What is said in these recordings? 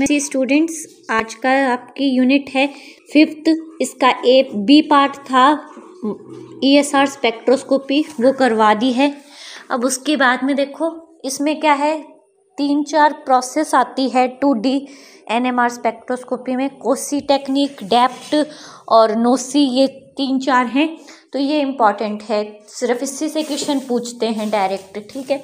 सी students, आज का आपकी यूनिट है 5th। इसका ए बी पार्ट था ESR स्पेक्ट्रोस्कोपी, वो करवा दी है। अब उसके बाद में देखो इसमें क्या है, 3-4 प्रोसेस आती है 2D NMR स्पेक्ट्रोस्कोपी में। कोसी टेक्निक, डेप्ट और नोसी, ये 3-4 हैं, तो ये इम्पॉर्टेंट है, सिर्फ इससे से क्वेश्चन पूछते हैं डायरेक्ट। ठीक है,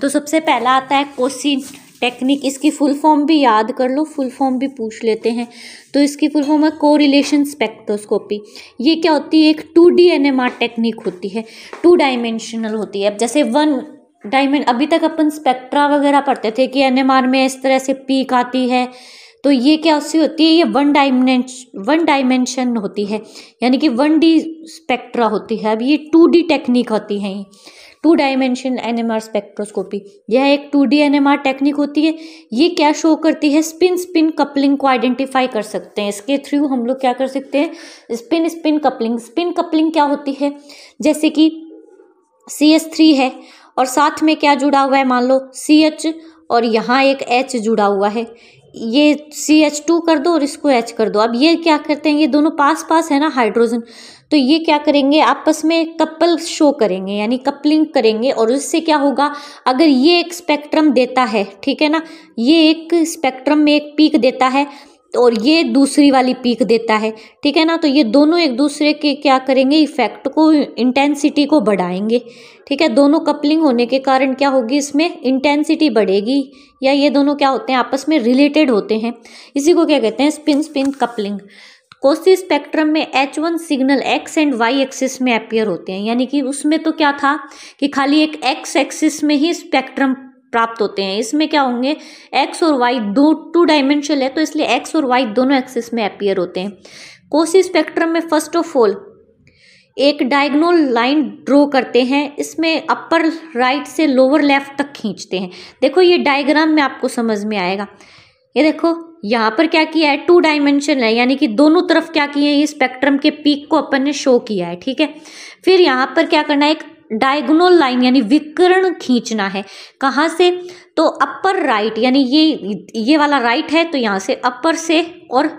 तो सबसे पहला आता है कोसी टेक्निक। इसकी फुल फॉर्म भी याद कर लो, फुल फॉर्म भी पूछ लेते हैं। तो इसकी फुल फॉर्म है कोरिलेशन स्पेक्ट्रोस्कोपी। ये क्या होती है, एक 2D NMR टेक्निक होती है, 2 डायमेंशनल होती है। अब जैसे अभी तक अपन स्पेक्ट्रा वगैरह पढ़ते थे कि NMR में इस तरह से पीक आती है, तो ये क्या उससे होती है, ये वन डायमेंशन होती है, यानी कि 1D स्पेक्ट्रा होती है। अब ये 2D टेक्निक होती है, 2 डायमेंशन NMR स्पेक्ट्रोस्कोपी। यह एक 2D NMR टेक्निक होती है। ये क्या शो करती है, स्पिन कपलिंग को आइडेंटिफाई कर सकते हैं। इसके थ्रू हम लोग क्या कर सकते हैं, स्पिन कपलिंग। स्पिन कपलिंग क्या होती है, जैसे कि CH3 है और साथ में क्या जुड़ा हुआ है, मान लो CH और यहाँ एक H जुड़ा हुआ है, ये CH2 कर दो और इसको H कर दो। अब ये क्या करते हैं, ये दोनों पास पास है ना हाइड्रोजन, तो ये क्या करेंगे, आपस में कपल शो करेंगे, यानी कपलिंग करेंगे। और उससे क्या होगा, अगर ये एक स्पेक्ट्रम देता है, ठीक है ना, ये एक स्पेक्ट्रम में एक पीक देता है और ये दूसरी वाली पीक देता है, ठीक है ना, तो ये दोनों एक दूसरे के क्या करेंगे, इफेक्ट को, इंटेंसिटी को बढ़ाएंगे। ठीक है, दोनों कपलिंग होने के कारण क्या होगी, इसमें इंटेंसिटी बढ़ेगी, या ये दोनों क्या होते हैं, आपस में रिलेटेड होते हैं। इसी को क्या कहते हैं, स्पिन कपलिंग। कोसी स्पेक्ट्रम में H1 signal X and Y axis में अपीयर होते हैं, यानी कि उसमें तो क्या था कि खाली एक X एक्सिस में ही स्पेक्ट्रम प्राप्त होते हैं। इसमें क्या होंगे, X और Y टू डायमेंशनल है, तो इसलिए X और Y दोनों एक्सिस में अपीयर होते हैं। कोसी स्पेक्ट्रम में फर्स्ट ऑफ ऑल एक डायगोनल लाइन ड्रॉ करते हैं, इसमें अपर राइट से लोअर लेफ्ट तक खींचते हैं। देखो ये डायग्राम में आपको समझ में आएगा। ये देखो यहाँ पर क्या किया है, 2 डायमेंशन है, यानी कि दोनों तरफ क्या किए हैं, ये स्पेक्ट्रम के पीक को अपन ने शो किया है। ठीक है, फिर यहाँ पर क्या करना है, एक डायगोनल लाइन यानी विकर्ण खींचना है। कहाँ से, तो अपर राइट, यानी ये वाला राइट है, तो यहाँ से अपर से और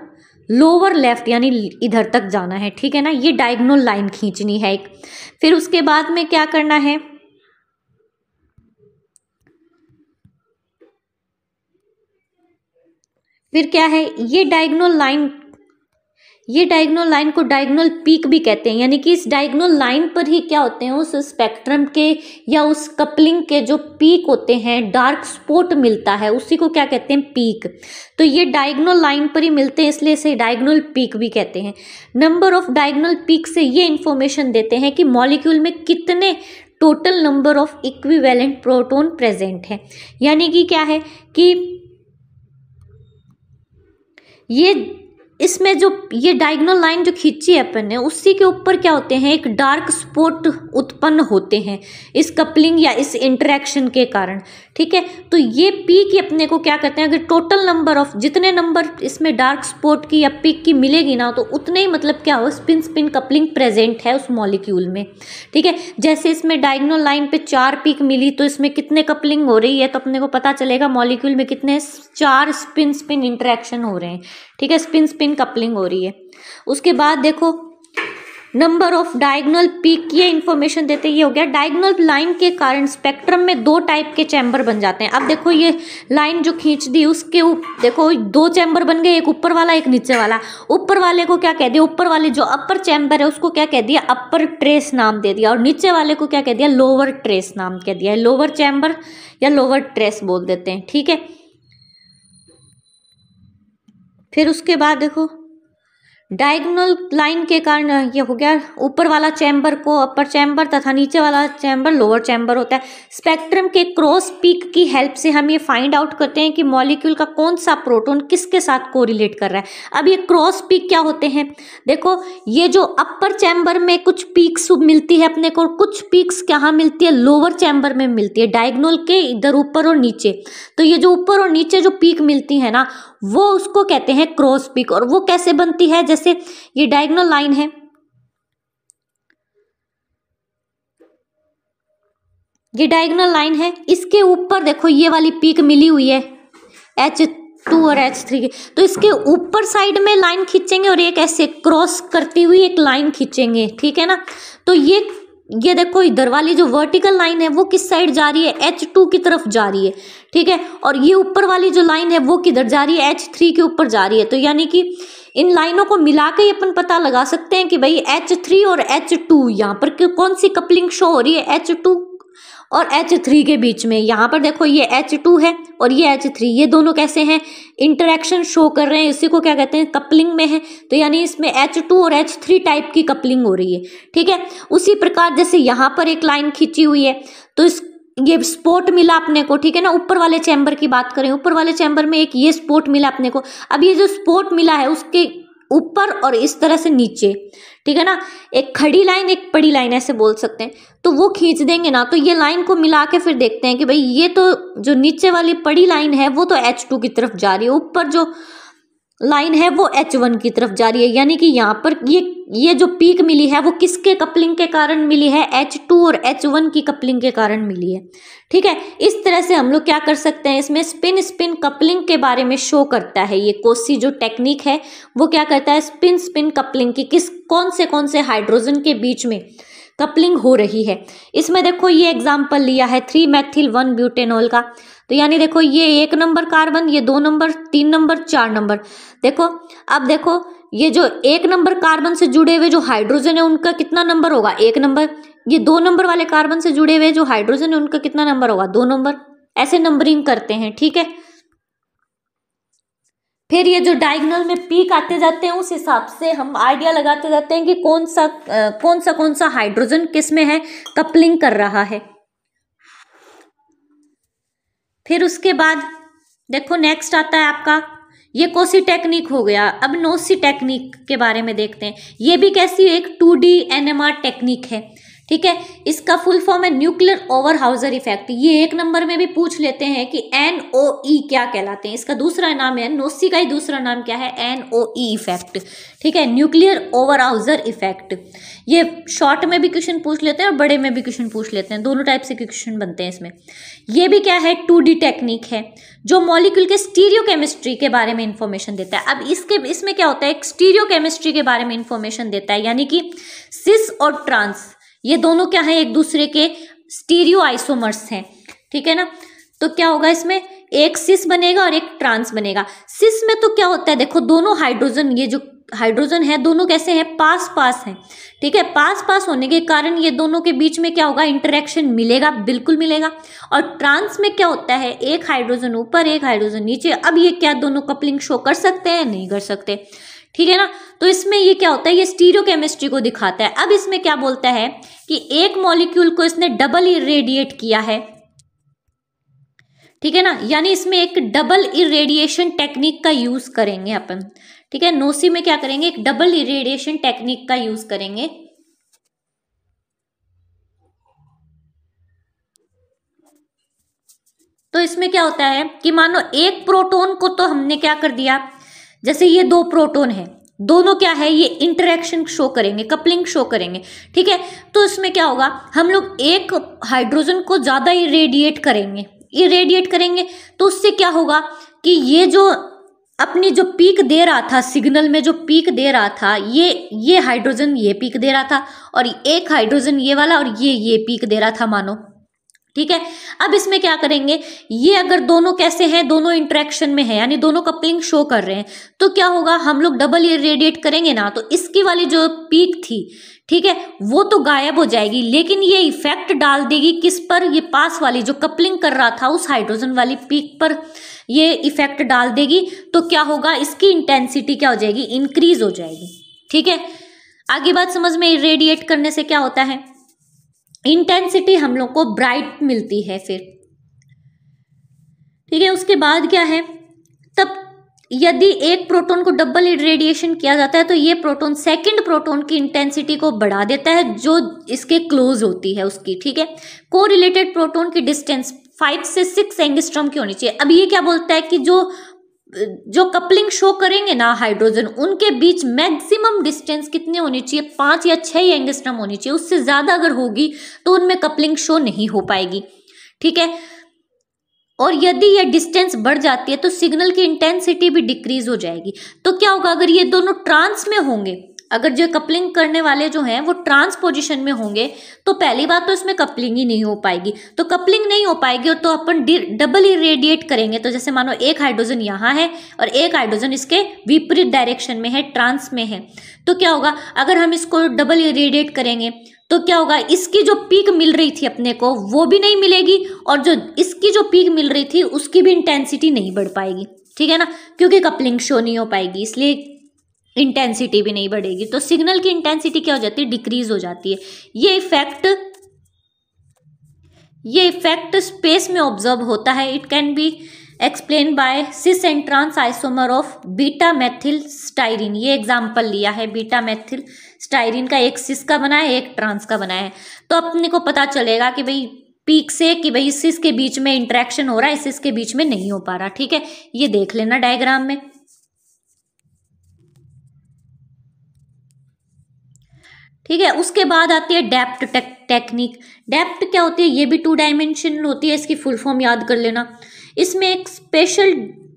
लोअर लेफ्ट यानी इधर तक जाना है। ठीक है ना, ये डायगोनल लाइन खींचनी है एक। फिर उसके बाद में क्या करना है, फिर क्या है, ये डायगोनल लाइन को डायगोनल पीक भी कहते हैं, यानी कि इस डायगोनल लाइन पर ही क्या होते हैं, उस स्पेक्ट्रम के या उस कपलिंग के जो पीक होते हैं, डार्क स्पॉट मिलता है, उसी को क्या कहते हैं, पीक। तो ये डायगोनल लाइन पर ही मिलते हैं, इसलिए इसे डायगोनल पीक भी कहते हैं। नंबर ऑफ डायगोनल पीक से ये इंफॉर्मेशन देते हैं कि मॉलिक्यूल में कितने total number of equivalent proton present है। यानी कि क्या है कि ये इसमें जो ये डायगोनल लाइन जो खींची है अपन ने, उसी के ऊपर क्या होते हैं, एक डार्क स्पॉट उत्पन्न होते हैं इस कपलिंग या इस इंटरेक्शन के कारण। ठीक है, तो ये पीक अपने को क्या कहते हैं, अगर टोटल नंबर ऑफ जितने नंबर इसमें डार्क स्पॉट की या पीक की मिलेगी ना, तो उतने ही मतलब क्या हो, स्पिन कपलिंग प्रेजेंट है उस मॉलिक्यूल में। ठीक है, जैसे इसमें डायगोनल लाइन पे 4 पीक मिली, तो इसमें कितने कपलिंग हो रही है, तो अपने को पता चलेगा मॉलिक्यूल में कितने 4 स्पिन इंटरेक्शन हो रहे हैं। ठीक है, स्पिन कपलिंग हो रही है। उसके बाद देखो नंबर ऑफ डायगोनल पीक, ये इंफॉर्मेशन देते, ये हो गया। डायगोनल लाइन के कारण स्पेक्ट्रम में 2 टाइप के चैम्बर बन जाते हैं। अब देखो ये लाइन जो खींच दी, उसके देखो 2 चैम्बर बन गए, एक ऊपर वाला एक नीचे वाला। ऊपर वाले को क्या कह दिया, ऊपर वाले जो अपर चैम्बर है उसको क्या कह दिया, अपर ट्रेस नाम दे दिया, और नीचे वाले को क्या कह दिया, लोअर ट्रेस नाम कह दिया, लोअर चैम्बर या लोअर ट्रेस बोल देते हैं। ठीक है, फिर उसके बाद देखो डायगोनल लाइन के कारण ये हो गया, ऊपर वाला चैम्बर को अपर चैम्बर तथा नीचे वाला चैम्बर लोअर चैम्बर होता है। स्पेक्ट्रम के क्रॉस पीक की हेल्प से हम ये फाइंड आउट करते हैं कि मॉलिक्यूल का कौन सा प्रोटॉन किसके साथ कोरिलेट कर रहा है। अब ये क्रॉस पीक क्या होते हैं, देखो ये जो अपर चैम्बर में कुछ पीक्स मिलती है अपने को, कुछ पीक्स कहाँ मिलती है, लोअर चैम्बर में मिलती है, डायगोनल के इधर ऊपर और नीचे। तो ये जो ऊपर और नीचे जो पीक मिलती है ना, वो उसको कहते हैं क्रॉस पीक। और वो कैसे बनती है, जैसे ये डायगोनल लाइन है, ये डायगोनल लाइन है, इसके ऊपर देखो ये वाली पीक मिली हुई है H2 और H3 की, तो इसके ऊपर साइड में लाइन खींचेंगे और एक ऐसे क्रॉस करती हुई एक लाइन खींचेंगे, ठीक है ना। तो ये देखो इधर वाली जो वर्टिकल लाइन है वो किस साइड जा रही है, H2 की तरफ जा रही है, ठीक है। और ये ऊपर वाली जो लाइन है वो किधर जा रही है, H3 के ऊपर जा रही है। तो यानी कि इन लाइनों को मिला के अपन पता लगा सकते हैं कि भाई H3 और H2 यहाँ पर कौन सी कपलिंग शो हो रही है, H2 और H3 के बीच में। यहाँ पर देखो ये H2 है और ये H3, ये दोनों कैसे हैं, इंटरेक्शन शो कर रहे हैं, इसी को क्या कहते हैं, कपलिंग में है। तो यानी इसमें H2 और H3 टाइप की कपलिंग हो रही है, ठीक है। उसी प्रकार जैसे यहाँ पर एक लाइन खींची हुई है तो ये स्पॉट मिला अपने को, ठीक है ना। ऊपर वाले चैम्बर की बात करें, ऊपर वाले चैम्बर में एक ये स्पॉट मिला अपने को। अब ये जो स्पॉट मिला है उसके ऊपर और इस तरह से नीचे, ठीक है ना, एक खड़ी लाइन एक पड़ी लाइन ऐसे बोल सकते हैं। तो वो खींच देंगे ना, तो ये लाइन को मिला के फिर देखते हैं कि भाई ये तो जो नीचे वाली पड़ी लाइन है वो तो H2 की तरफ जा रही है, ऊपर जो लाइन है वो H1 की तरफ जा रही है। यानी कि यहाँ पर ये जो पीक मिली है वो किसके कपलिंग के कारण मिली है, H2 और H1 की कपलिंग के कारण मिली है, ठीक है। इस तरह से हम लोग क्या कर सकते हैं, इसमें स्पिन स्पिन कपलिंग के बारे में शो करता है। ये कोसी जो टेक्निक है वो क्या करता है, स्पिन स्पिन कपलिंग की कौन से हाइड्रोजन के बीच में कपलिंग हो रही है। इसमें देखो ये एग्जाम्पल लिया है 3-मेथिल-1-ब्यूटेनॉल का। तो यानी देखो ये 1 नंबर कार्बन, ये 2 नंबर, 3 नंबर, 4 नंबर। देखो अब देखो ये जो 1 नंबर कार्बन से जुड़े हुए जो हाइड्रोजन है उनका कितना नंबर होगा, 1 नंबर। ये 2 नंबर वाले कार्बन से जुड़े हुए जो हाइड्रोजन है उनका कितना नंबर होगा, 2 नंबर। ऐसे नंबरिंग करते हैं, ठीक है। फिर ये जो डायगोनल में पीक आते जाते हैं उस हिसाब से हम आइडिया लगाते जाते हैं कि कौन सा हाइड्रोजन किस में है, कपलिंग कर रहा है। फिर उसके बाद देखो नेक्स्ट आता है आपका ये कोसी टेक्निक हो गया। अब नोसी टेक्निक के बारे में देखते हैं। ये भी कैसी एक 2D NMR टेक्निक है, ठीक है। इसका फुल फॉर्म है न्यूक्लियर ओवरहाउजर इफेक्ट। ये 1 नंबर में भी पूछ लेते हैं कि NOE क्या कहलाते हैं। इसका दूसरा नाम है, नोसी का ही दूसरा नाम क्या है, NOE इफेक्ट, ठीक है, न्यूक्लियर ओवरहाउजर इफेक्ट। ये शॉर्ट में भी क्वेश्चन पूछ लेते हैं और बड़े में भी क्वेश्चन पूछ लेते हैं, दोनों टाइप से क्वेश्चन बनते हैं इसमें। ये भी क्या है, 2D टेक्निक है जो मॉलिक्यूल के स्टीरियो केमिस्ट्री के बारे में इंफॉर्मेशन देता है। अब इसमें क्या होता है, एक स्टीरियो केमिस्ट्री के बारे में इंफॉर्मेशन देता है, यानी कि सिस और ट्रांस ये दोनों क्या है, एक दूसरे के स्टीरियो आइसोमर्स हैं, ठीक है ना। तो क्या होगा, इसमें एक सिस बनेगा और एक ट्रांस बनेगा। सिस में तो क्या होता है, देखो दोनों हाइड्रोजन, ये जो हाइड्रोजन है दोनों कैसे हैं, पास पास हैं, ठीक है। पास पास होने के कारण ये दोनों के बीच में क्या होगा, इंटरेक्शन मिलेगा, बिल्कुल मिलेगा। और ट्रांस में क्या होता है, एक हाइड्रोजन ऊपर एक हाइड्रोजन नीचे। अब ये क्या दोनों कपलिंग शो कर सकते हैं, नहीं कर सकते, ठीक है ना। तो इसमें ये क्या होता है, ये स्टीरियो केमिस्ट्री को दिखाता है। अब इसमें क्या बोलता है कि एक मॉलिक्यूल को इसने डबल इरेडिएट किया है, ठीक है ना, यानी इसमें एक डबल इरेडिएशन टेक्निक का यूज करेंगे अपन, ठीक है। नोसी में क्या करेंगे, एक डबल इरेडिएशन टेक्निक का यूज करेंगे। तो इसमें क्या होता है कि मानो एक प्रोटॉन को तो हमने क्या कर दिया, जैसे ये 2 प्रोटॉन है, दोनों क्या है, ये इंटरेक्शन शो करेंगे, कपलिंग शो करेंगे, ठीक है। तो इसमें क्या होगा, हम लोग एक हाइड्रोजन को ज्यादा इरेडिएट करेंगे तो उससे क्या होगा कि ये जो अपनी जो पीक दे रहा था, सिग्नल में जो पीक दे रहा था, ये हाइड्रोजन ये पीक दे रहा था और एक हाइड्रोजन ये वाला और ये पीक दे रहा था मानो, ठीक है। अब इसमें क्या करेंगे, ये अगर दोनों कैसे हैं, दोनों इंटरेक्शन में है, यानी दोनों कपलिंग शो कर रहे हैं, तो क्या होगा, हम लोग डबल इरेडिएट करेंगे ना, तो इसकी वाली जो पीक थी, ठीक है, वो तो गायब हो जाएगी, लेकिन ये इफेक्ट डाल देगी किस पर, ये पास वाली जो कपलिंग कर रहा था उस हाइड्रोजन वाली पीक पर ये इफेक्ट डाल देगी। तो क्या होगा, इसकी इंटेंसिटी क्या हो जाएगी, इंक्रीज हो जाएगी, ठीक है। आगे बात समझ में, इरेडिएट करने से क्या होता है, इंटेंसिटी हम लोग को ब्राइट मिलती है फिर, ठीक है। उसके बाद क्या है, तब यदि एक प्रोटॉन को डबल इरेडिएशन किया जाता है तो ये प्रोटॉन सेकंड प्रोटॉन की इंटेंसिटी को बढ़ा देता है जो इसके क्लोज होती है उसकी, ठीक है। कोरिलेटेड प्रोटॉन की डिस्टेंस 5 से 6 एंगस्ट्रॉम की होनी चाहिए। अब ये क्या बोलता है कि जो कपलिंग शो करेंगे ना हाइड्रोजन, उनके बीच मैक्सिमम डिस्टेंस कितनी होनी चाहिए, 5 या 6 एंगस्ट्रॉम होनी चाहिए। उससे ज्यादा अगर होगी तो उनमें कपलिंग शो नहीं हो पाएगी, ठीक है। और यदि ये डिस्टेंस बढ़ जाती है तो सिग्नल की इंटेंसिटी भी डिक्रीज हो जाएगी। तो क्या होगा, अगर ये दोनों ट्रांस में होंगे, अगर जो कपलिंग करने वाले जो हैं वो ट्रांस पोजीशन में होंगे, तो पहली बात तो इसमें कपलिंग ही नहीं हो पाएगी। तो कपलिंग नहीं हो पाएगी तो अपन डबल इरेडिएट करेंगे। तो जैसे मानो एक हाइड्रोजन यहाँ है और एक हाइड्रोजन इसके विपरीत डायरेक्शन में है, ट्रांस में है, तो क्या होगा, अगर हम इसको डबल इरेडिएट करेंगे तो क्या होगा, इसकी जो पीक मिल रही थी अपने को वो भी नहीं मिलेगी, और जो इसकी जो पीक मिल रही थी उसकी भी इंटेंसिटी नहीं बढ़ पाएगी, ठीक है ना, क्योंकि कपलिंग शो नहीं हो पाएगी, इसलिए इंटेंसिटी भी नहीं बढ़ेगी। तो सिग्नल की इंटेंसिटी क्या हो जाती है, डिक्रीज हो जाती है। ये इफेक्ट स्पेस में ऑब्जर्व होता है। It can be explain by cis and trans isomer of beta methyl styrene. ये एग्जाम्पल लिया है, बीटा मेथिल स्टाइरिन का एक सिस का बना है, एक ट्रांस का बना है। तो अपने को पता चलेगा कि भाई पीक से कि भाई सिस के बीच में इंटरेक्शन हो रहा है, सिस के बीच में नहीं हो पा रहा, ठीक है। ये देख लेना डायग्राम में, ठीक है। उसके बाद आती है डेप्थ टेक्निक। डेप्थ क्या होती है, ये भी 2 डायमेंशनल होती है, इसकी फुल फॉर्म याद कर लेना। इसमें एक स्पेशल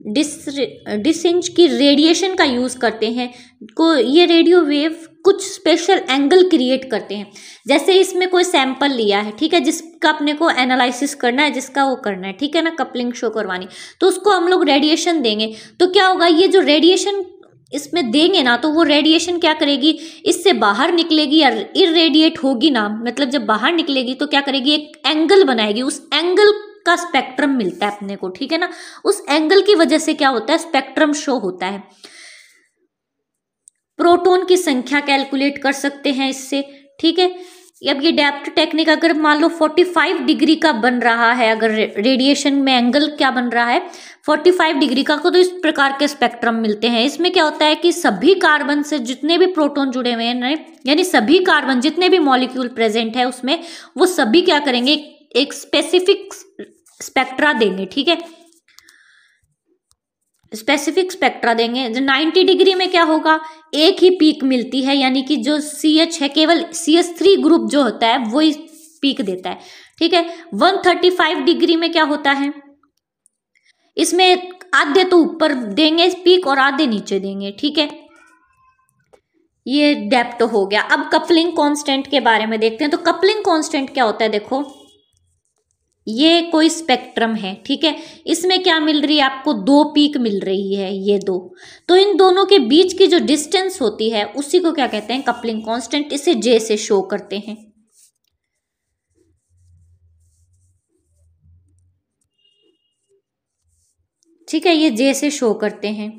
डिस्टेंस की रेडिएशन का यूज करते हैं को, ये रेडियो वेव कुछ स्पेशल एंगल क्रिएट करते हैं। जैसे इसमें कोई सैंपल लिया है, ठीक है, जिसका अपने को एनालिसिस करना है, जिसका वो करना है, ठीक है ना, कपलिंग शो करवानी, तो उसको हम लोग रेडिएशन देंगे। तो क्या होगा, ये जो रेडिएशन इसमें देंगे ना, तो वो रेडिएशन क्या करेगी, इससे बाहर निकलेगी या इरेडिएट होगी ना, मतलब जब बाहर निकलेगी तो क्या करेगी, एक एंगल बनाएगी, उस एंगल का स्पेक्ट्रम मिलता है अपने को, ठीक है ना। उस एंगल की वजह से क्या होता है, स्पेक्ट्रम शो होता है। प्रोटॉन की संख्या कैलकुलेट कर सकते हैं इससे, ठीक है। अब ये डेप्थ टेक्निक अगर मान लो 45 डिग्री का बन रहा है, अगर रेडिएशन में एंगल क्या बन रहा है 45 डिग्री का, तो इस प्रकार के स्पेक्ट्रम मिलते हैं। इसमें क्या होता है कि सभी कार्बन से जितने भी प्रोटॉन जुड़े हुए हैं, यानी सभी कार्बन जितने भी मॉलिक्यूल प्रेजेंट है उसमें, वो सभी क्या करेंगे, एक स्पेसिफिक स्पेक्ट्रा देंगे, ठीक है, स्पेसिफिक स्पेक्ट्रा देंगे। 90 डिग्री में क्या होगा, एक ही पीक मिलती है, यानी कि जो CH है केवल CH3 ग्रुप जो होता है वो ही पीक देता है, ठीक है। 135 डिग्री में क्या होता है, इसमें आधे तो ऊपर देंगे पीक और आधे नीचे देंगे, ठीक है। ये डेप्थ हो गया। अब कपलिंग कांस्टेंट के बारे में देखते हैं। तो कपलिंग कांस्टेंट क्या होता है, देखो ये कोई स्पेक्ट्रम है, ठीक है, इसमें क्या मिल रही है आपको, 2 पीक मिल रही है, ये 2, तो इन दोनों के बीच की जो डिस्टेंस होती है उसी को क्या कहते हैं, कपलिंग कांस्टेंट। इसे J से शो करते हैं, ठीक है, ये J से शो करते हैं।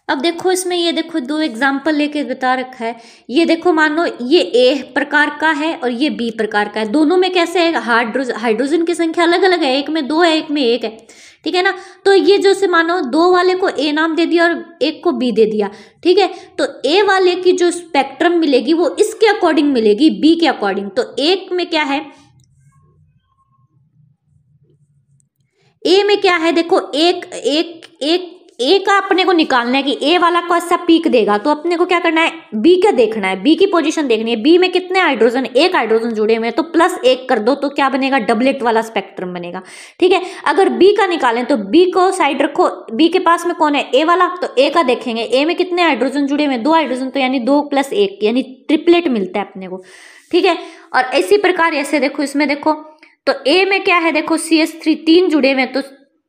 अब देखो इसमें, ये देखो 2 एग्जाम्पल लेके बता रखा है। ये देखो मान लो ये A प्रकार का है और ये B प्रकार का है, दोनों में कैसे है, हाइड्रोजन की संख्या अलग अलग है, एक में 2 है, एक में 1 है, ठीक है ना। तो ये जो से मानो 2 वाले को A नाम दे दिया और एक को B दे दिया, ठीक है। तो A वाले की जो स्पेक्ट्रम मिलेगी वो इसके अकॉर्डिंग मिलेगी, B के अकॉर्डिंग। तो एक में क्या है, A में क्या है, देखो ए का अपने को निकालना है कि ए वाला को ऐसा पीक देगा, तो अपने को क्या करना है, बी का देखना है, बी की पोजीशन देखनी है। बी में कितने हाइड्रोजन, एक हाइड्रोजन जुड़े हुए हैं, तो +1 कर दो तो क्या बनेगा, डबलेट वाला स्पेक्ट्रम बनेगा, ठीक है। अगर बी का निकालें तो बी को साइड रखो, बी के पास में कौन है, ए वाला, तो ए का देखेंगे, ए में कितने हाइड्रोजन जुड़े हुए हैं, 2 हाइड्रोजन, तो यानी 2 + 1 यानी ट्रिपलेट मिलता है अपने को, ठीक है। और इसी प्रकार ऐसे देखो, इसमें देखो तो ए में क्या है, देखो CH3 3 जुड़े हुए हैं, तो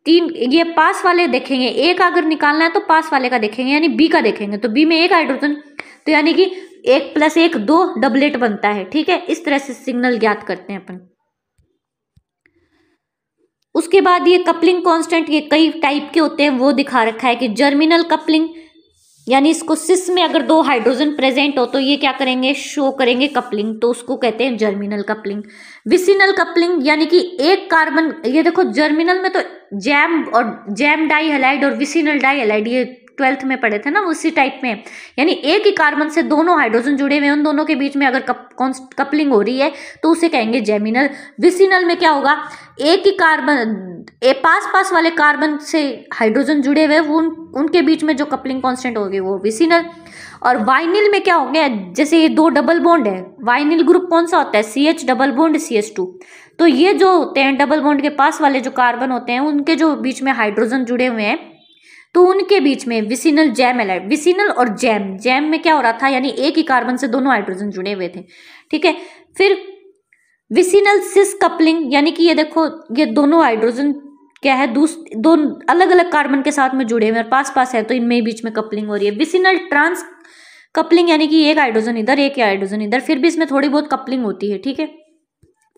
3 ये पास वाले देखेंगे, ए का अगर निकालना है तो पास वाले का देखेंगे, यानी बी का देखेंगे, तो बी में 1 हाइड्रोजन, तो यानी कि 1 + 1 2 डबलेट बनता है, ठीक है। इस तरह से सिग्नल ज्ञात करते हैं अपन। उसके बाद ये कपलिंग कांस्टेंट ये कई टाइप के होते हैं, वो दिखा रखा है कि जर्मिनल कपलिंग, यानी इसको सिस में अगर 2 हाइड्रोजन प्रेजेंट हो तो ये क्या करेंगे, शो करेंगे कपलिंग, तो उसको कहते हैं जर्मिनल कपलिंग। विसिनल कपलिंग, यानी कि एक कार्बन, ये देखो जर्मिनल में तो जैम डाई हैलाइड और विसिनल डाई हैलाइड, ये 12th में पढ़े थे ना, उसी टाइप में, यानी एक ही कार्बन से दोनों हाइड्रोजन जुड़े हुए हैं, उन दोनों के बीच में अगर कपलिंग हो रही है तो उसे कहेंगे जेमिनल। विसिनल में क्या होगा, एक ही कार्बन पास वाले कार्बन से हाइड्रोजन जुड़े हुए, वो उनके बीच में जो कपलिंग कांस्टेंट होगी वो विसिनल। और वाइनिल में क्या हो गया, जैसे ये 2 डबल बॉन्ड है, वाइनिल ग्रुप कौन सा होता है, CH डबल बॉन्ड CH2। तो ये जो होते हैं डबल बॉन्ड के पास वाले जो कार्बन होते हैं उनके जो बीच में हाइड्रोजन जुड़े हुए हैं, तो उनके बीच में विसिनल जैम एलाइड, विसिनल और जैम में क्या हो रहा था, यानी एक ही कार्बन से दोनों हाइड्रोजन जुड़े हुए थे, ठीक है। फिर विसिनल सिस कपलिंग, यानी कि ये देखो ये दोनों हाइड्रोजन क्या है, दो अलग अलग कार्बन के साथ में जुड़े हुए हैं, पास पास है, तो इनमें बीच में कपलिंग हो रही है। विसिनल ट्रांस कपलिंग, यानी कि एक हाइड्रोजन इधर एक हाइड्रोजन इधर, फिर भी इसमें थोड़ी बहुत कपलिंग होती है, ठीक है।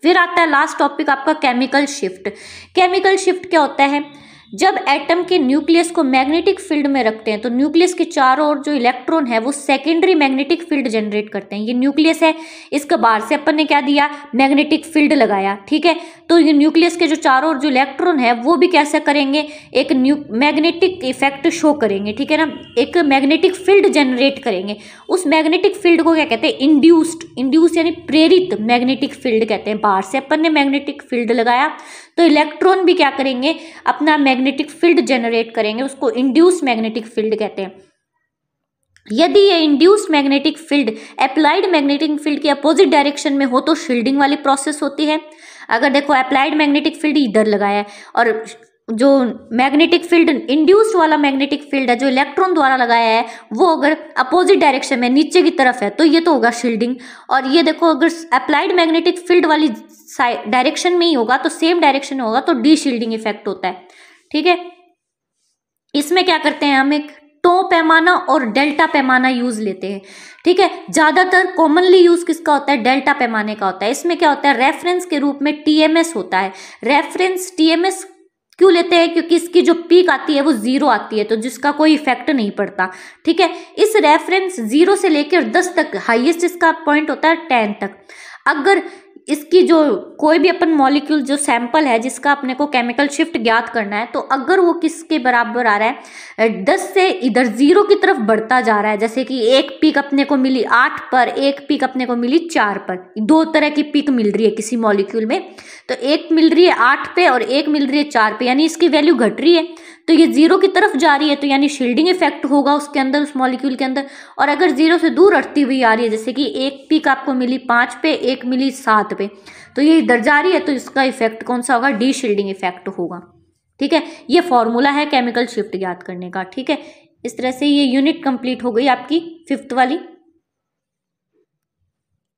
फिर आता है लास्ट टॉपिक आपका केमिकल शिफ्ट। केमिकल शिफ्ट क्या होता है, जब एटम के न्यूक्लियस को मैग्नेटिक फील्ड में रखते हैं तो न्यूक्लियस के चारों ओर जो इलेक्ट्रॉन है वो सेकेंडरी मैग्नेटिक फील्ड जनरेट करते हैं। ये न्यूक्लियस है, इसके बाहर से अपन ने क्या दिया, मैग्नेटिक फील्ड लगाया, ठीक है। तो ये न्यूक्लियस के जो चारों ओर जो इलेक्ट्रॉन है वो भी कैसे करेंगे, एक मैग्नेटिक इफेक्ट शो करेंगे, ठीक है ना, एक मैग्नेटिक फील्ड जनरेट करेंगे। उस मैग्नेटिक फील्ड को क्या कहते हैं, इंड्यूस्ड यानी प्रेरित मैग्नेटिक फील्ड कहते हैं। बाहर से अपन ने मैग्नेटिक फील्ड लगाया तो इलेक्ट्रॉन भी क्या करेंगे, अपना मैग्नेटिक फील्ड जनरेट करेंगे, उसको इंड्यूस मैग्नेटिक फील्ड कहते हैं। यदि ये induced magnetic field applied magnetic field की अपोजिट डायरेक्शन में हो तो शील्डिंग वाली प्रोसेस होती है। अगर देखो अप्लाइड मैग्नेटिक फील्ड इधर लगाया है और जो मैग्नेटिक फील्ड इंड्यूस्ड वाला मैग्नेटिक फील्ड है जो इलेक्ट्रॉन द्वारा लगाया है वो अगर अपोजिट डायरेक्शन में नीचे की तरफ है तो ये तो होगा शील्डिंग। और ये देखो अगर अप्लाइड मैग्नेटिक फील्ड वाली डायरेक्शन में ही होगा तो सेम डायरेक्शन में होगा तो डी शील्डिंग इफेक्ट होता है, ठीक है। इसमें क्या करते हैं, हम एक टो पैमाना और डेल्टा पैमाना यूज लेते हैं, ठीक है। ज्यादातर कॉमनली यूज किसका होता है, डेल्टा पैमाने का होता है। इसमें क्या होता है, रेफरेंस के रूप में TMS होता है। रेफरेंस TMS क्यों लेते हैं, क्योंकि इसकी जो पीक आती है वो 0 आती है, तो जिसका कोई इफेक्ट नहीं पड़ता, ठीक है। इस रेफरेंस 0 से लेकर 10 तक हाईएस्ट इसका पॉइंट होता है 10 तक। अगर इसकी जो कोई भी अपन मॉलिक्यूल जो सैंपल है जिसका अपने को केमिकल शिफ्ट ज्ञात करना है, तो अगर वो किसके बराबर आ रहा है, 10 से इधर 0 की तरफ बढ़ता जा रहा है, जैसे कि एक पीक अपने को मिली 8 पर, एक पीक अपने को मिली 4 पर, 2 तरह की पीक मिल रही है किसी मॉलिक्यूल में, तो एक मिल रही है 8 पे और एक मिल रही है 4 पे, यानी इसकी वैल्यू घट रही है, तो ये 0 की तरफ जा रही है, तो यानी शील्डिंग इफेक्ट होगा उसके अंदर, उस मॉलिक्यूल के अंदर। और अगर 0 से दूर हटती हुई आ रही है, जैसे कि एक पीक आपको मिली 5 पे, एक मिली 7 पे, तो ये इधर जा रही है, तो इसका इफेक्ट कौन सा होगा, डी शील्डिंग इफेक्ट होगा, ठीक है। ये फॉर्मूला है केमिकल शिफ्ट ज्ञात करने का, ठीक है। इस तरह से ये यूनिट कंप्लीट हो गई आपकी 5th वाली।